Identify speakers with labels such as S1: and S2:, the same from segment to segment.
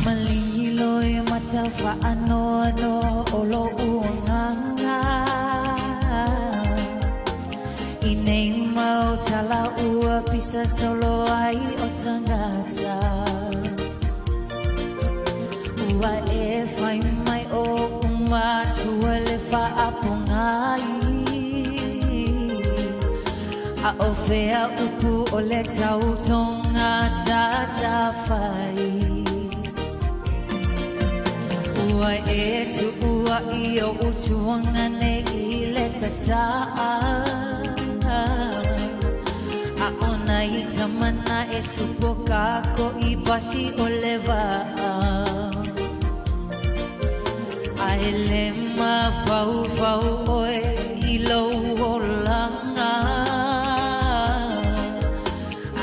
S1: Malingilo'y matafa ano-ano olo uanganga Inay mau tala ua pisa solo ai o tangata Ua e fai mai o tua le fa apungai A o fea upu o le tau tonga sa tawhai Ua e tu ua i o utuanga ne i le tataa A ona i tamana e supo kako i basi o le waa A ele ma fau fau oe i lau o langa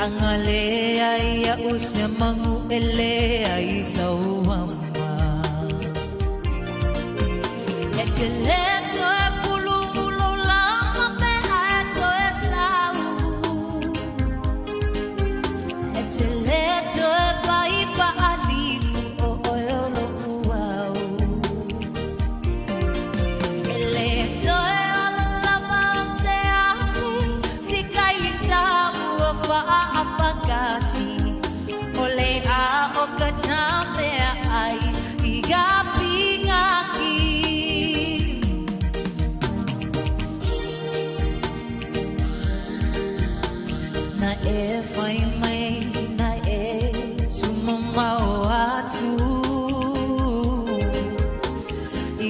S1: Anga le ai a use mangu ele ai sauama E te leto e pulu ulo lama pe a eto e sau E te leto e vai pa alifu o oeolo uau E leto e ala lama o se afi Si kaili tamu o faa apagasi O le a o katame ai I gapi ngaki Na e fai mai na e tumamau atu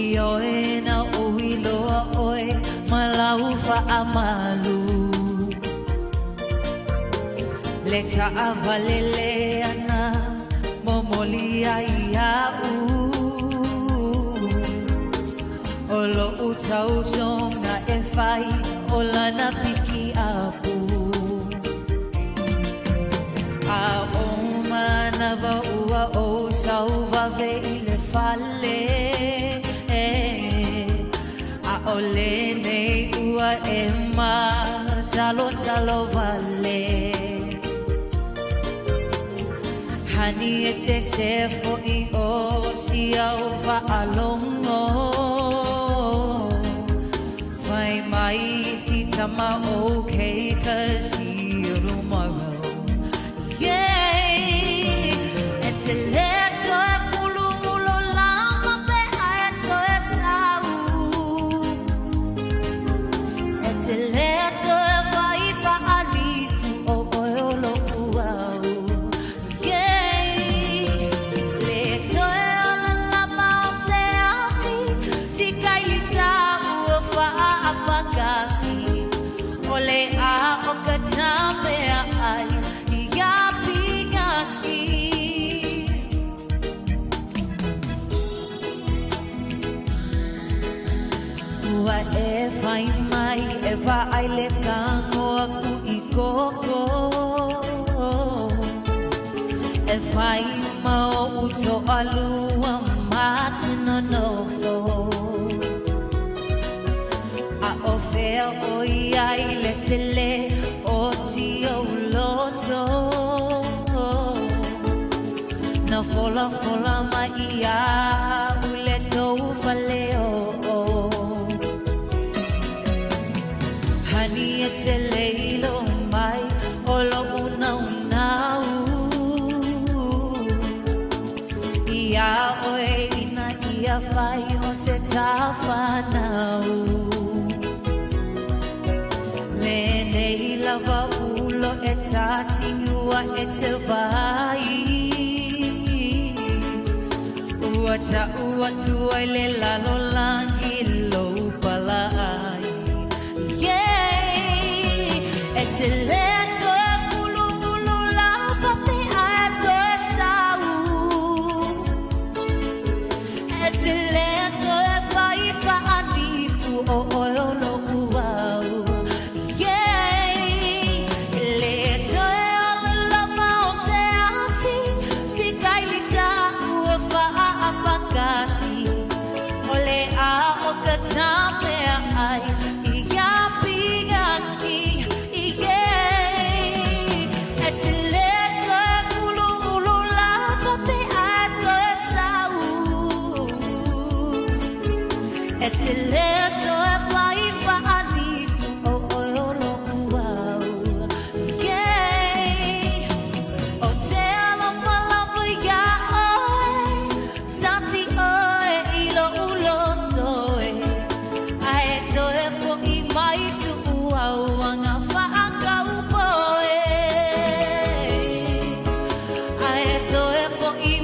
S1: I oe na uiloa oe malau fa amalu Le ta'avalele ana momolia iau Olo utau tonga e fai o lana piki apu A o manava ua o sauva ve i le fale A o le nei ua e ma salo salo vale Hani e se fo i o si au va alongo Vai mai si tama okay cause you're tomorrow Yeah It's a leto e pulu ulo lama pe a eto e sau It's a leto e vai pa alifu o oeolo uau Ole a o katame ai I gapi ngaki Ua e fai mai e va ai le kango aku I koko E fai mau uto alua matino nofo O fea o iai le tele o si o loto Na fola fola mai ia u le tou faleo Hani e te leilo mai o lo una unau Ia oe ina ia fai o se tawhanau Nei lava ulo e tasingua e te vai Ua ta ua tua le lalo langi lo palai Yeah E te leto e pulu ulo lava pe a eto e sau E te leto e vai ka alifu o oeolo uau Ole so e fo i